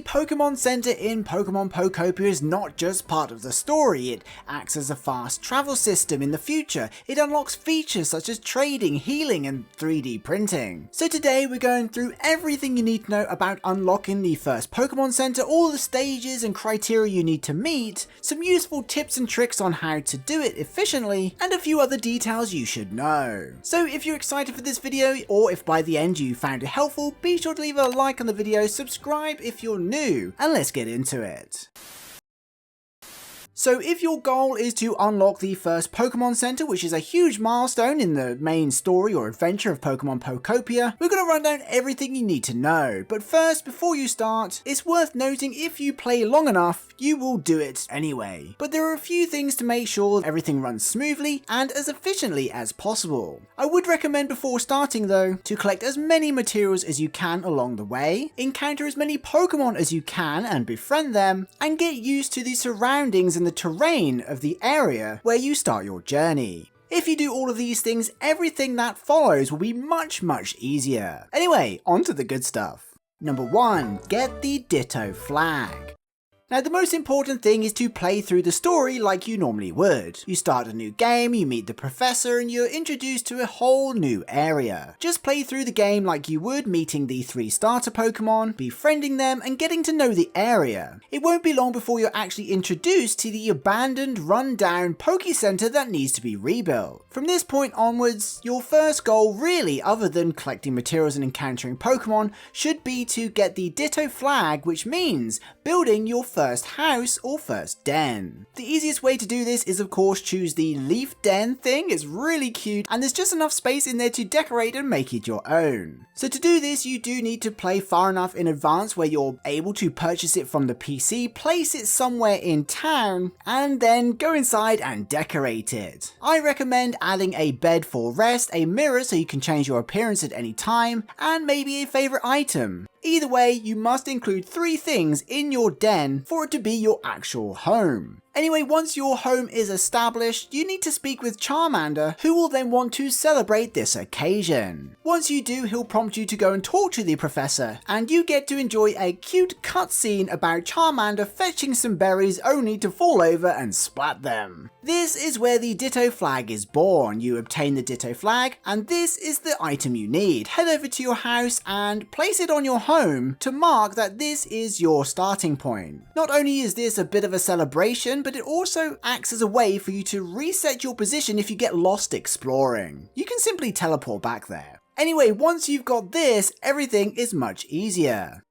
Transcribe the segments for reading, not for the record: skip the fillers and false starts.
The Pokemon Center in Pokemon Pokopia is not just part of the story, it acts as a fast travel system in the future. It unlocks features such as trading, healing, and 3D printing. So today we're going through everything you need to know about unlocking the first Pokemon Center, all the stages and criteria you need to meet, some useful tips and tricks on how to do it efficiently, and a few other details you should know. So if you're excited for this video, or if by the end you found it helpful, be sure to leave a like on the video, subscribe if you're new, and let's get into it. So if your goal is to unlock the first Pokemon Center, which is a huge milestone in the main story or adventure of Pokemon Pokopia, we're going to run down everything you need to know. But first, before you start, it's worth noting if you play long enough, you will do it anyway. But there are a few things to make sure everything runs smoothly and as efficiently as possible. I would recommend before starting though, to collect as many materials as you can along the way, encounter as many Pokemon as you can and befriend them, and get used to the surroundings and the terrain of the area where you start your journey. If you do all of these things, everything that follows will be much easier. Anyway, on to the good stuff. Number 1, get the Ditto flag. Now the most important thing is to play through the story like you normally would. You start a new game, you meet the professor, and you're introduced to a whole new area. Just play through the game like you would meeting the 3 starter Pokemon, befriending them, and getting to know the area. It won't be long before you're actually introduced to the abandoned, run-down Poke Center that needs to be rebuilt. From this point onwards, your first goal really, other than collecting materials and encountering Pokemon, should be to get the Ditto flag, which means building your first house or first den. The easiest way to do this is of course choose the leaf den thing. It's really cute and there's just enough space in there to decorate and make it your own. So to do this you do need to play far enough in advance where you're able to purchase it from the PC, place it somewhere in town, and then go inside and decorate it. I recommend adding a bed for rest, a mirror so you can change your appearance at any time, and maybe a favourite item. Either way, you must include 3 things in your den for it to be your actual home. Anyway, once your home is established, you need to speak with Charmander, who will then want to celebrate this occasion. Once you do, he'll prompt you to go and talk to the professor, and you get to enjoy a cute cutscene about Charmander fetching some berries only to fall over and splat them. This is where the Ditto flag is born. You obtain the Ditto flag, and this is the item you need. Head over to your house and place it on your home to mark that this is your starting point. Not only is this a bit of a celebration, but it also acts as a way for you to reset your position if you get lost exploring. You can simply teleport back there. Anyway, once you've got this, everything is much easier.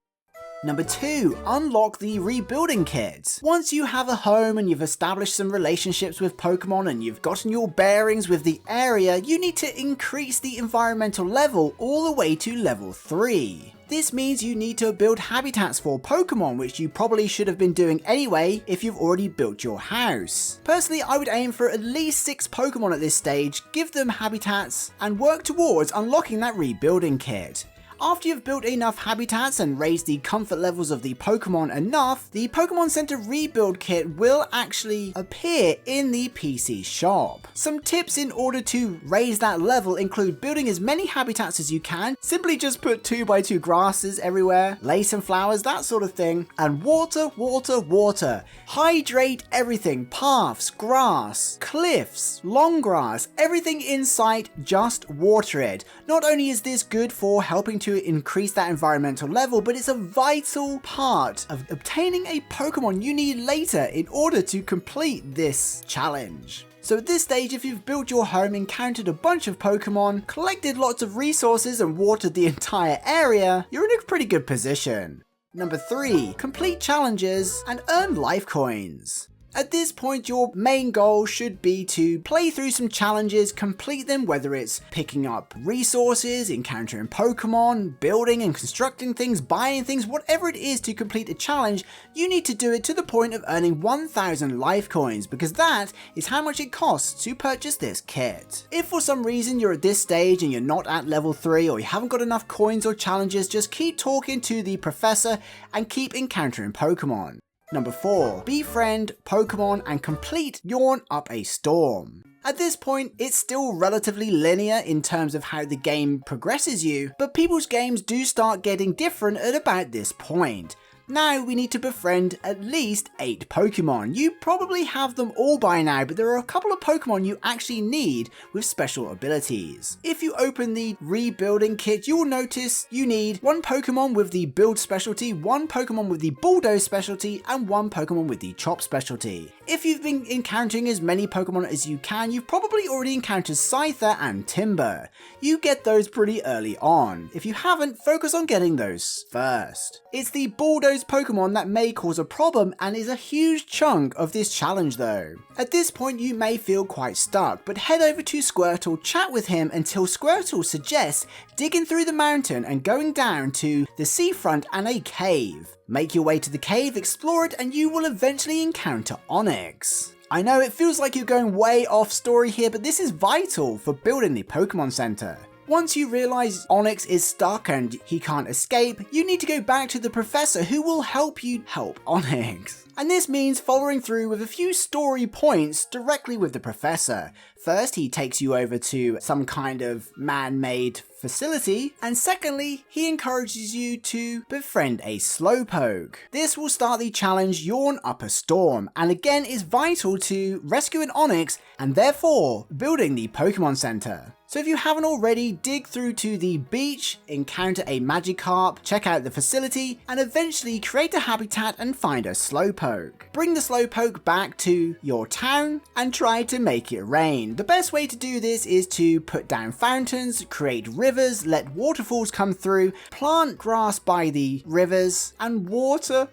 Number 2, unlock the rebuilding kit. Once you have a home and you've established some relationships with Pokemon and you've gotten your bearings with the area, you need to increase the environmental level all the way to level 3. This means you need to build habitats for Pokemon, which you probably should have been doing anyway if you've already built your house. Personally, I would aim for at least 6 Pokemon at this stage, give them habitats, and work towards unlocking that rebuilding kit. After you've built enough habitats and raised the comfort levels of the Pokemon enough, the Pokemon Center rebuild kit will actually appear in the PC shop. Some tips in order to raise that level include building as many habitats as you can, simply just put 2x2 grasses everywhere, lay some flowers, that sort of thing, and water. Hydrate everything, paths, grass, cliffs, long grass, everything in sight, just water it. Not only is this good for helping to increase that environmental level, but it's a vital part of obtaining a Pokemon you need later in order to complete this challenge. So at this stage, if you've built your home, encountered a bunch of Pokemon, collected lots of resources and watered the entire area, you're in a pretty good position. Number 3, complete challenges and earn life coins. At this point, your main goal should be to play through some challenges, complete them, whether it's picking up resources, encountering Pokemon, building and constructing things, buying things, whatever it is to complete a challenge, you need to do it to the point of earning 1000 life coins, because that is how much it costs to purchase this kit. If for some reason you're at this stage and you're not at level 3 or you haven't got enough coins or challenges, just keep talking to the professor and keep encountering Pokemon. Number 4, befriend Pokemon and complete Yawn Up a Storm. At this point, it's still relatively linear in terms of how the game progresses you, but people's games do start getting different at about this point. Now we need to befriend at least 8 Pokemon. You probably have them all by now, but there are a couple of Pokemon you actually need with special abilities. If you open the rebuilding kit, you will notice you need 1 Pokemon with the build specialty, 1 Pokemon with the bulldoze specialty, and 1 Pokemon with the chop specialty. If you've been encountering as many Pokemon as you can, you've probably already encountered Scyther and Timber. You get those pretty early on. If you haven't, focus on getting those first. It's the bulldoze Pokemon that may cause a problem and is a huge chunk of this challenge though. At this point you may feel quite stuck, but head over to Squirtle, chat with him until Squirtle suggests digging through the mountain and going down to the seafront and a cave. Make your way to the cave, explore it, and you will eventually encounter Onix. I know it feels like you're going way off story here, but this is vital for building the Pokemon Center. Once you realise Onix is stuck and he can't escape, you need to go back to the professor who will help you help Onix. And this means following through with a few story points directly with the professor. First, he takes you over to some kind of man-made facility, and secondly, he encourages you to befriend a Slowpoke. This will start the challenge Yawn Up a Storm, and again is vital to rescuing Onix and therefore building the Pokemon Center. So if you haven't already, dig through to the beach, encounter a Magikarp, check out the facility, and eventually create a habitat and find a Slowpoke. Bring the Slowpoke back to your town and try to make it rain. The best way to do this is to put down fountains, create rivers, let waterfalls come through, plant grass by the rivers, and water.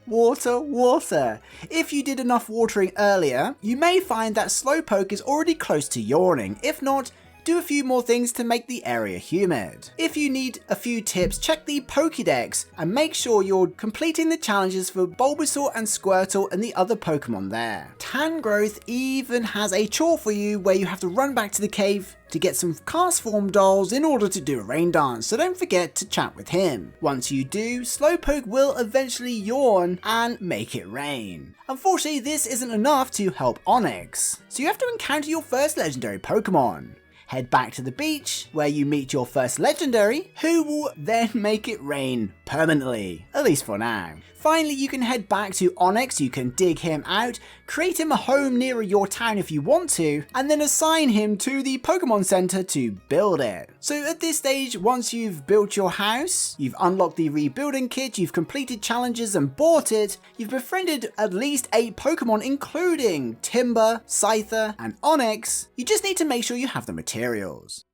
If you did enough watering earlier, you may find that Slowpoke is already close to yawning. If not, do a few more things to make the area humid. If you need a few tips, check the Pokédex and make sure you're completing the challenges for Bulbasaur and Squirtle and the other Pokemon there. Tangrowth even has a chore for you where you have to run back to the cave to get some Castform dolls in order to do a rain dance, so don't forget to chat with him. Once you do, Slowpoke will eventually yawn and make it rain. Unfortunately, this isn't enough to help Onix, so you have to encounter your first legendary Pokemon. Head back to the beach, where you meet your first legendary, who will then make it rain permanently, at least for now. Finally, you can head back to Onix, you can dig him out, create him a home nearer your town if you want to, and then assign him to the Pokemon Center to build it. So at this stage, once you've built your house, you've unlocked the rebuilding kit, you've completed challenges and bought it, you've befriended at least 8 Pokemon including Timber, Scyther, and Onix, you just need to make sure you have the materials.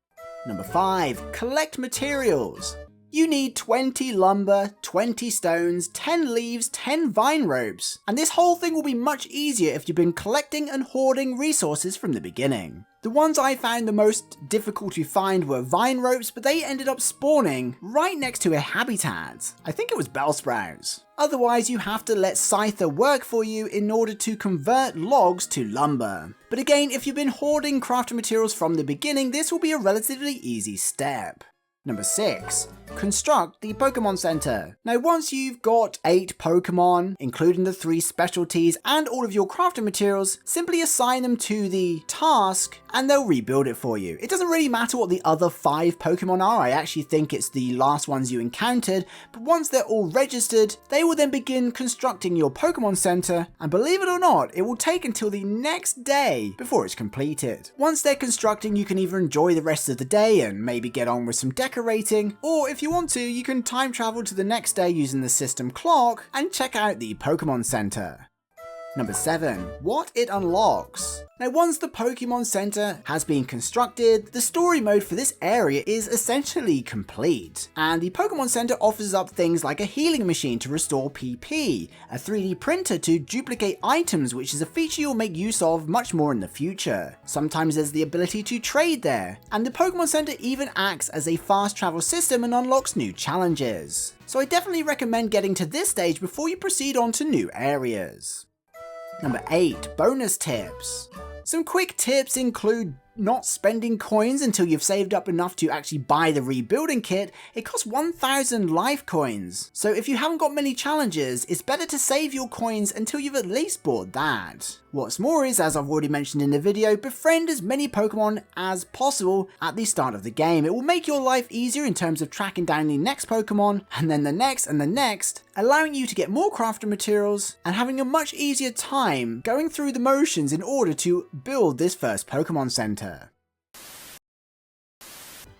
Number 5. Collect materials. You need 20 lumber, 20 stones, 10 leaves, 10 vine ropes, and this whole thing will be much easier if you've been collecting and hoarding resources from the beginning. The ones I found the most difficult to find were vine ropes, but they ended up spawning right next to a habitat. I think it was Bellsprouts. Otherwise, you have to let Scyther work for you in order to convert logs to lumber. But again, if you've been hoarding crafting materials from the beginning, this will be a relatively easy step. Number 6. Construct the Pokemon Center. Now once you've got 8 Pokemon, including the 3 specialties and all of your crafting materials, simply assign them to the task and they'll rebuild it for you. It doesn't really matter what the other 5 Pokemon are, I actually think it's the last ones you encountered, but once they're all registered, they will then begin constructing your Pokemon Center, and believe it or not, it will take until the next day before it's completed. Once they're constructing, you can either enjoy the rest of the day and maybe get on with some decorating, or if you want to, you can time travel to the next day using the system clock and check out the Pokemon Center. Number 7. What it unlocks. Now once the Pokemon Center has been constructed, the story mode for this area is essentially complete, and the Pokemon Center offers up things like a healing machine to restore PP, a 3D printer to duplicate items, which is a feature you'll make use of much more in the future. Sometimes there's the ability to trade there, and the Pokemon Center even acts as a fast travel system and unlocks new challenges. So I definitely recommend getting to this stage before you proceed on to new areas. Number 8. Bonus tips. Some quick tips include not spending coins until you've saved up enough to actually buy the rebuilding kit. It costs 1,000 life coins, so if you haven't got many challenges, it's better to save your coins until you've at least bought that. What's more is, as I've already mentioned in the video, befriend as many Pokemon as possible at the start of the game. It will make your life easier in terms of tracking down the next Pokemon, and then the next and the next, allowing you to get more crafting materials and having a much easier time going through the motions in order to build this first Pokemon Center.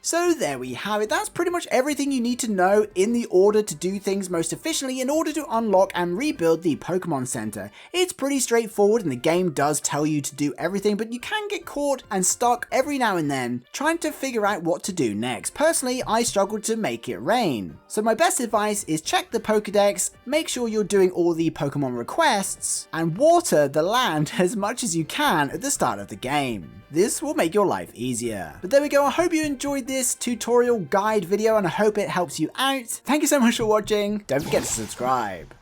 So there we have it. That's pretty much everything you need to know in the order to do things most efficiently in order to unlock and rebuild the Pokemon Center. It's pretty straightforward and the game does tell you to do everything, but you can get caught and stuck every now and then trying to figure out what to do next. Personally, I struggled to make it rain. So my best advice is check the Pokedex, make sure you're doing all the Pokemon requests, and water the land as much as you can at the start of the game. This will make your life easier. But there we go. I hope you enjoyed this tutorial guide video and I hope it helps you out. Thank you so much for watching. Don't forget to subscribe.